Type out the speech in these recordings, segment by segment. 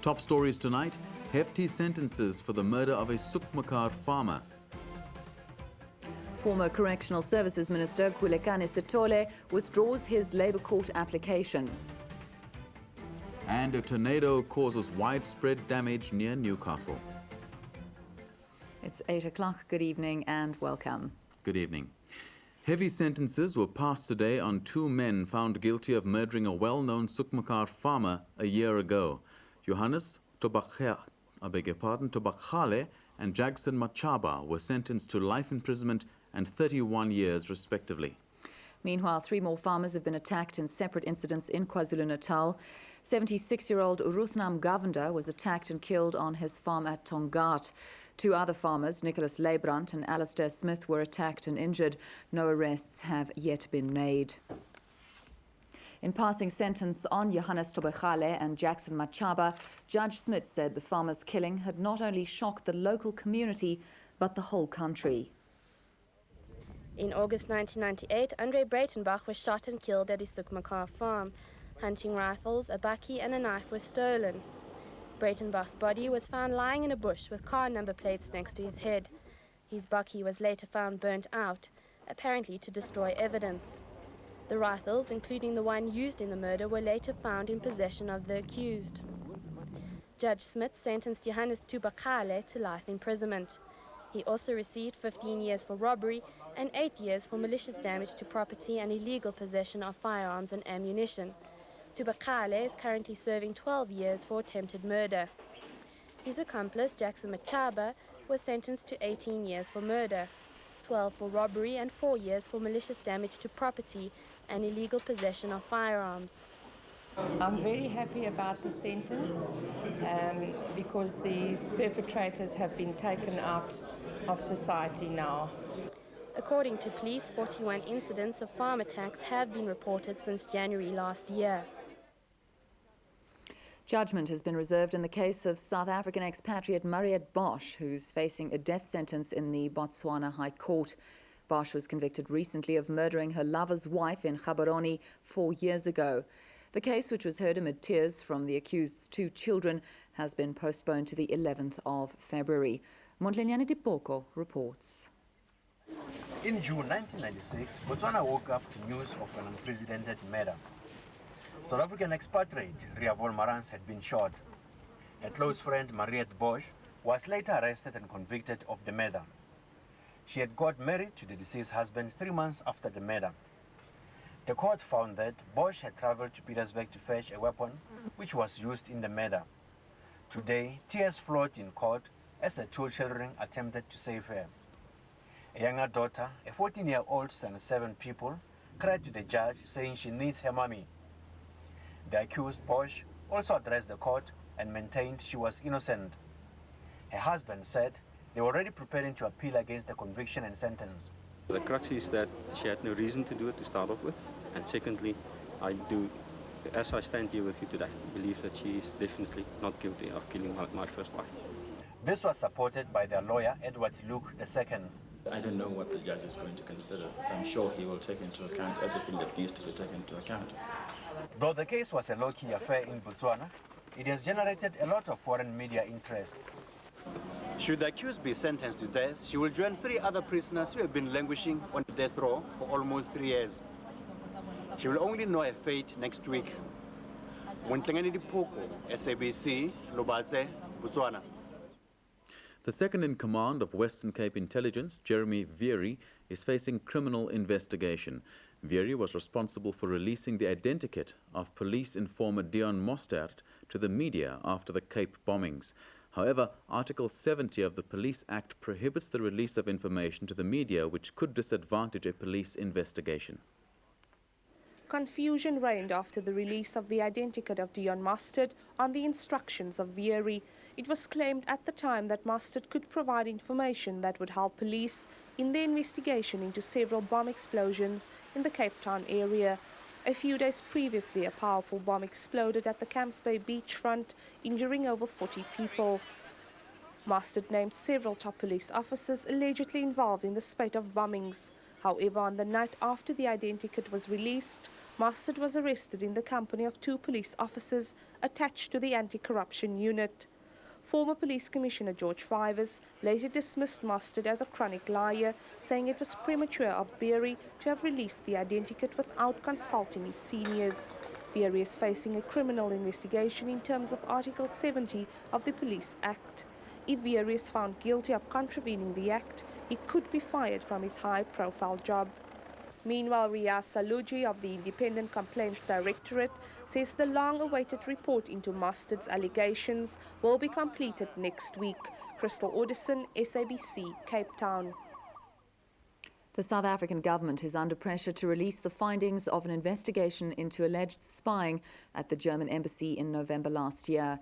Top stories tonight: hefty sentences for the murder of a Sukmakar farmer. Former Correctional Services Minister Khulekane Sithole withdraws his Labour Court application. And a tornado causes widespread damage near Newcastle. It's 8 o'clock. Good evening and welcome. Good evening. Heavy sentences were passed today on two men found guilty of murdering a well-known Sukmakar farmer a year ago. Johannes Tobakhale and Jackson Machaba were sentenced to life imprisonment and 31 years respectively. Meanwhile, 3 more farmers have been attacked in separate incidents in KwaZulu-Natal. 76-year-old Ruthnam Govender was attacked and killed on his farm at Tongaat. 2 other farmers, Nicholas Leibrand and Alistair Smith, were attacked and injured. No arrests have yet been made. In passing sentence on Johannes Tobakhale and Jackson Machaba, Judge Smith said the farmers' killing had not only shocked the local community, but the whole country. In August 1998, Andre Breitenbach was shot and killed at his Sukmakar farm. Hunting rifles, a bakkie and a knife were stolen. Breitenbach's body was found lying in a bush with car number plates next to his head. His bakkie was later found burnt out, apparently to destroy evidence. The rifles, including the one used in the murder, were later found in possession of the accused. Judge Smith sentenced Johannes Tobakhale to life imprisonment. He also received 15 years for robbery and 8 years for malicious damage to property and illegal possession of firearms and ammunition. Tobakhale is currently serving 12 years for attempted murder. His accomplice, Jackson Machaba, was sentenced to 18 years for murder, 12 for robbery and 4 years for malicious damage to property and illegal possession of firearms. I'm very happy about the sentence because the perpetrators have been taken out of society now. According to police, 41 incidents of farm attacks have been reported since January last year. Judgment has been reserved in the case of South African expatriate Mariette Bosch, who's facing a death sentence in the Botswana High Court. Bosch was convicted recently of murdering her lover's wife in Gaborone 4 years ago. The case, which was heard amid tears from the accused's 2 children, has been postponed to the 11th of February. Mondlenyane Dipoko reports. In June 1996, Botswana woke up to news of an unprecedented murder. South African expatriate Riavol Marans had been shot. Her close friend Mariette Bosch was later arrested and convicted of the murder. She had got married to the deceased husband 3 months after the murder. The court found that Bosch had traveled to Petersburg to fetch a weapon which was used in the murder. Today, tears flowed in court as the 2 children attempted to save her. A younger daughter, a 14-year-old and 7 people, cried to the judge saying she needs her mommy. The accused, Bosch, also addressed the court and maintained she was innocent. Her husband said they were already preparing to appeal against the conviction and sentence. The crux is that she had no reason to do it to start off with, and secondly, I do, as I stand here with you today, believe that she is definitely not guilty of killing my first wife. This was supported by their lawyer, Edward Luke II. I don't know what the judge is going to consider. I'm sure he will take into account everything that needs to be taken into account. Though the case was a low-key affair in Botswana, it has generated a lot of foreign media interest. Should the accused be sentenced to death, she will join 3 other prisoners who have been languishing on death row for almost 3 years. She will only know her fate next week. Mondlenyane Dipoko, SABC, Lobatse, Botswana. The second-in-command of Western Cape Intelligence, Jeremy Veery, is facing criminal investigation. Veery was responsible for releasing the identikit of police informer Dion Mostert to the media after the Cape bombings. However, Article 70 of the Police Act prohibits the release of information to the media which could disadvantage a police investigation. Confusion reigned after the release of the identikit of Dion Mostert on the instructions of Veery. It was claimed at the time that Mostert could provide information that would help police in their investigation into several bomb explosions in the Cape Town area. A few days previously, a powerful bomb exploded at the Camps Bay beachfront, injuring over 40 people. Mostert named several top police officers allegedly involved in the spate of bombings. However, on the night after the identikit was released, Mustard was arrested in the company of 2 police officers attached to the anti-corruption unit. Former Police Commissioner George Fivers later dismissed Mustard as a chronic liar, saying it was premature of Veery to have released the identikit without consulting his seniors. Veery is facing a criminal investigation in terms of Article 70 of the Police Act. If Veery is found guilty of contravening the Act, he could be fired from his high-profile job. Meanwhile, Riaz Saluji of the Independent Complaints Directorate says the long-awaited report into Mustard's allegations will be completed next week. Crystal Audison, SABC, Cape Town. The South African government is under pressure to release the findings of an investigation into alleged spying at the German embassy in November last year.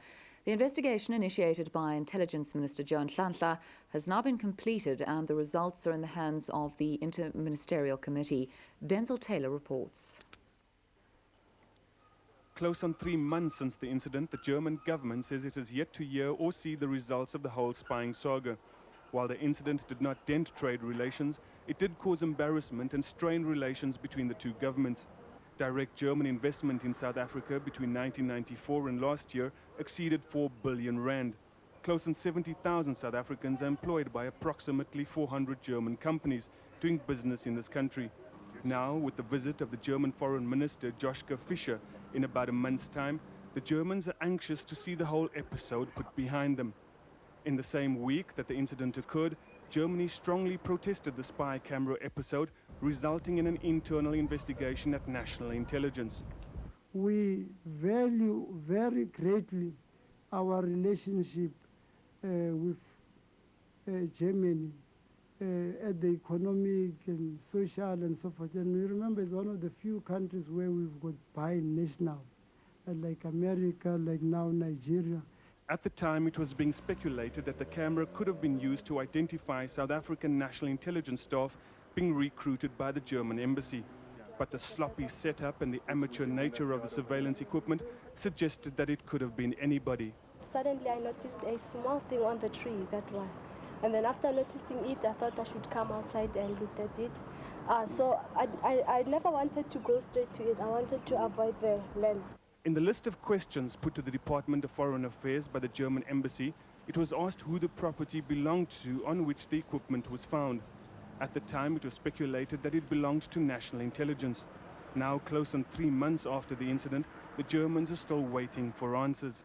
The investigation, initiated by Intelligence Minister Joan Nhlanhla, has now been completed and the results are in the hands of the Interministerial Committee. Denzel Taylor reports. Close on 3 months since the incident, the German government says it has yet to hear or see the results of the whole spying saga. While the incident did not dent trade relations, it did cause embarrassment and strain relations between the two governments. Direct German investment in South Africa between 1994 and last year exceeded 4 billion rand. Close on 70,000 South Africans are employed by approximately 400 German companies doing business in this country. Now, with the visit of the German Foreign Minister Joschka Fischer in about a month's time, the Germans are anxious to see the whole episode put behind them. In the same week that the incident occurred, Germany strongly protested the spy camera episode, resulting in an internal investigation at National Intelligence. We value very greatly our relationship with Germany at the economic and social and so forth. And we remember it's one of the few countries where we've got bi-national, like America, like now Nigeria. At the time, it was being speculated that the camera could have been used to identify South African National Intelligence staff being recruited by the German embassy. But the sloppy setup and the amateur nature of the surveillance equipment suggested that it could have been anybody. Suddenly I noticed a small thing on the tree, that one. And then after noticing it, I thought I should come outside and look at it. So I never wanted to go straight to it. I wanted to avoid the lens. In the list of questions put to the Department of Foreign Affairs by the German embassy, it was asked who the property belonged to on which the equipment was found. At the time, it was speculated that it belonged to National Intelligence. Now, close on 3 months after the incident, the Germans are still waiting for answers.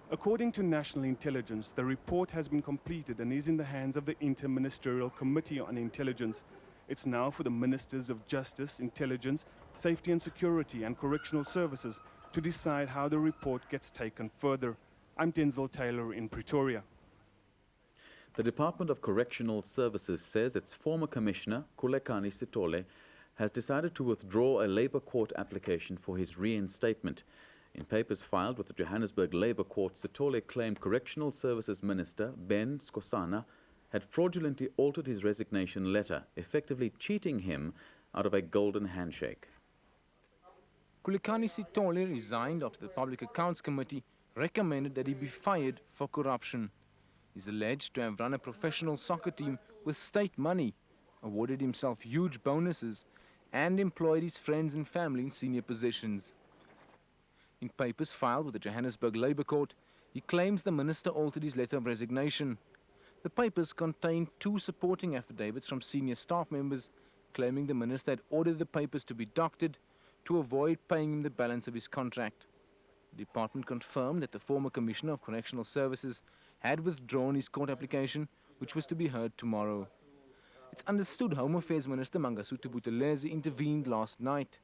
According to National Intelligence, the report has been completed and is in the hands of the Interministerial Committee on Intelligence. It's now for the Ministers of Justice, Intelligence, Safety and Security and Correctional Services to decide how the report gets taken further. I'm Denzel Taylor in Pretoria. The Department of Correctional Services says its former commissioner, Khulekani Sithole, has decided to withdraw a Labour Court application for his reinstatement. In papers filed with the Johannesburg Labour Court, Sithole claimed Correctional Services Minister Ben Skosana had fraudulently altered his resignation letter, effectively cheating him out of a golden handshake. Khulekani Sithole resigned after the Public Accounts Committee recommended that he be fired for corruption. He's alleged to have run a professional soccer team with state money, awarded himself huge bonuses, and employed his friends and family in senior positions. In papers filed with the Johannesburg Labour Court, he claims the minister altered his letter of resignation. The papers contain 2 supporting affidavits from senior staff members claiming the minister had ordered the papers to be doctored to avoid paying him the balance of his contract. The department confirmed that the former Commissioner of Correctional Services had withdrawn his court application, which was to be heard tomorrow. It's understood Home Affairs Minister Mangosuthu Buthelezi intervened last night.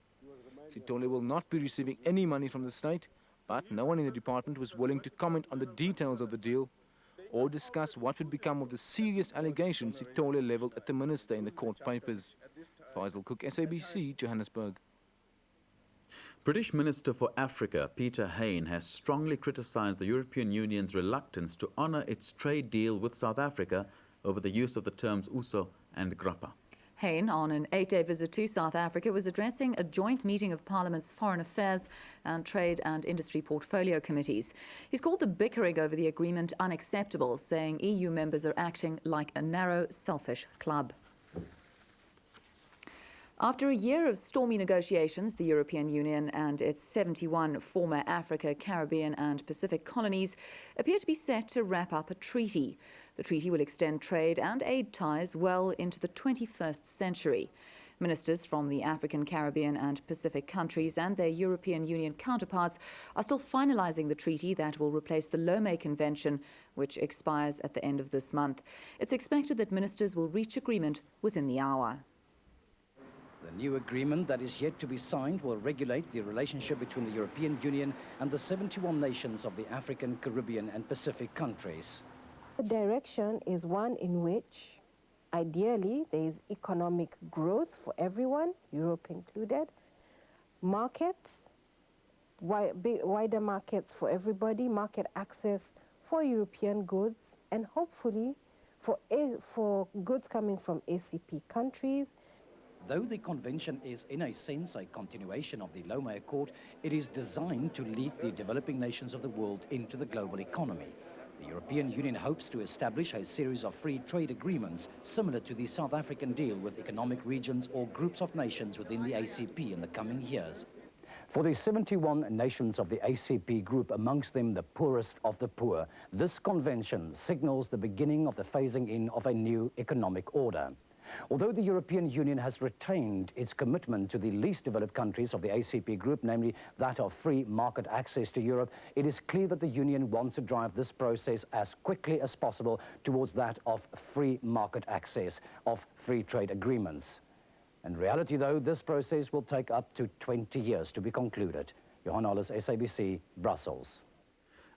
Sithole will not be receiving any money from the state, but no one in the department was willing to comment on the details of the deal or discuss what would become of the serious allegations Sithole levelled at the minister in the court papers. Faisal Cook, SABC, Johannesburg. British Minister for Africa, Peter Hain, has strongly criticised the European Union's reluctance to honour its trade deal with South Africa over the use of the terms USO and Grappa. Hain, on an 8-day visit to South Africa, was addressing a joint meeting of Parliament's Foreign Affairs and Trade and Industry Portfolio Committees. He's called the bickering over the agreement unacceptable, saying EU members are acting like a narrow, selfish club. After a year of stormy negotiations, the European Union and its 71 former Africa, Caribbean and Pacific colonies appear to be set to wrap up a treaty. The treaty will extend trade and aid ties well into the 21st century. Ministers from the African, Caribbean and Pacific countries and their European Union counterparts are still finalising the treaty that will replace the Lomé Convention, which expires at the end of this month. It's expected that ministers will reach agreement within the hour. The new agreement that is yet to be signed will regulate the relationship between the European Union and the 71 nations of the African, Caribbean and Pacific countries. The direction is one in which, ideally, there is economic growth for everyone, Europe included, markets, wider markets for everybody, market access for European goods, and hopefully for goods coming from ACP countries. Though the convention is in a sense a continuation of the Lomé Accord, it is designed to lead the developing nations of the world into the global economy. The European Union hopes to establish a series of free trade agreements similar to the South African deal with economic regions or groups of nations within the ACP in the coming years. For the 71 nations of the ACP group, amongst them the poorest of the poor, this convention signals the beginning of the phasing in of a new economic order. Although the European Union has retained its commitment to the least developed countries of the ACP group, namely that of free market access to Europe, it is clear that the Union wants to drive this process as quickly as possible towards that of free market access, of free trade agreements. In reality, though, this process will take up to 20 years to be concluded. Johan Alles, SABC, Brussels.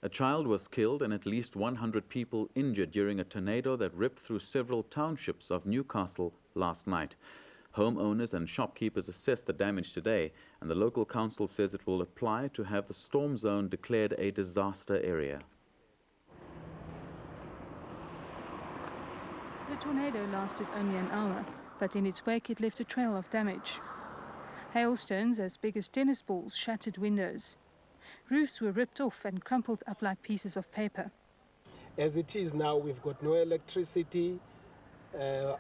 A child was killed and at least 100 people injured during a tornado that ripped through several townships of Newcastle last night. Homeowners and shopkeepers assessed the damage today, and the local council says it will apply to have the storm zone declared a disaster area. The tornado lasted only an hour, but in its wake it left a trail of damage. Hailstones as big as tennis balls shattered windows. Roofs were ripped off and crumpled up like pieces of paper. As it is now, we've got no electricity,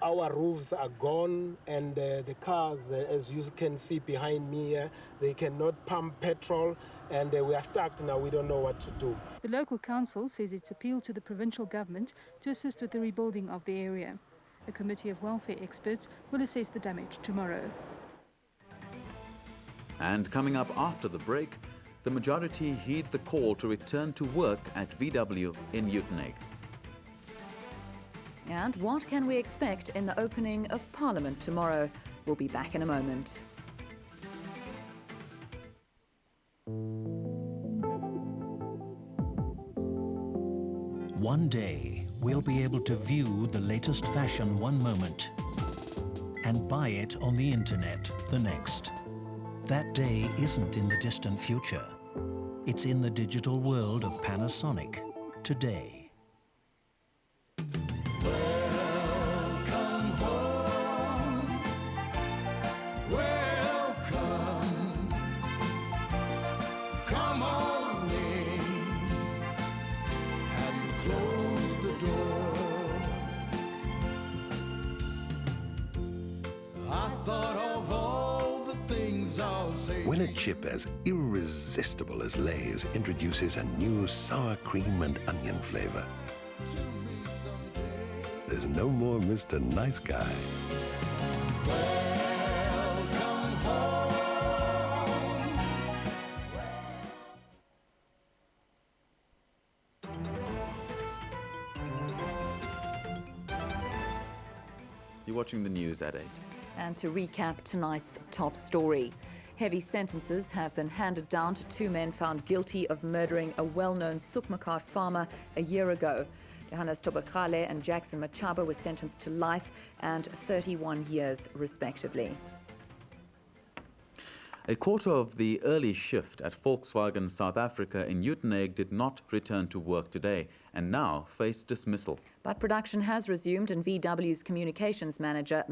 our roofs are gone, and the cars, as you can see behind me here, they cannot pump petrol, and we are stuck now. We don't know what to do. The local council says it's appealed to the provincial government to assist with the rebuilding of the area. A committee of welfare experts will assess the damage tomorrow. And coming up after the break, the majority heed the call to return to work at VW in Uitenhage. And what can we expect in the opening of Parliament tomorrow? We'll be back in a moment. One day, we'll be able to view the latest fashion one moment and buy it on the internet the next. That day isn't in the distant future. It's in the digital world of Panasonic today. Welcome home. Welcome. Come on in and close the door. I thought of all the things I'll say. When a chip as irresistible as Lay's introduces a new sour cream and onion flavor, there's no more Mr. Nice Guy. Welcome home. You're watching the news at 8. And to recap tonight's top story. Heavy sentences have been handed down to two men found guilty of murdering a well-known Sukmakar farmer a year ago. Johannes Tobakale and Jackson Machaba were sentenced to life and 31 years, respectively. A quarter of the early shift at Volkswagen South Africa in Uitenhage did not return to work today and now face dismissal. But production has resumed, and VW's communications manager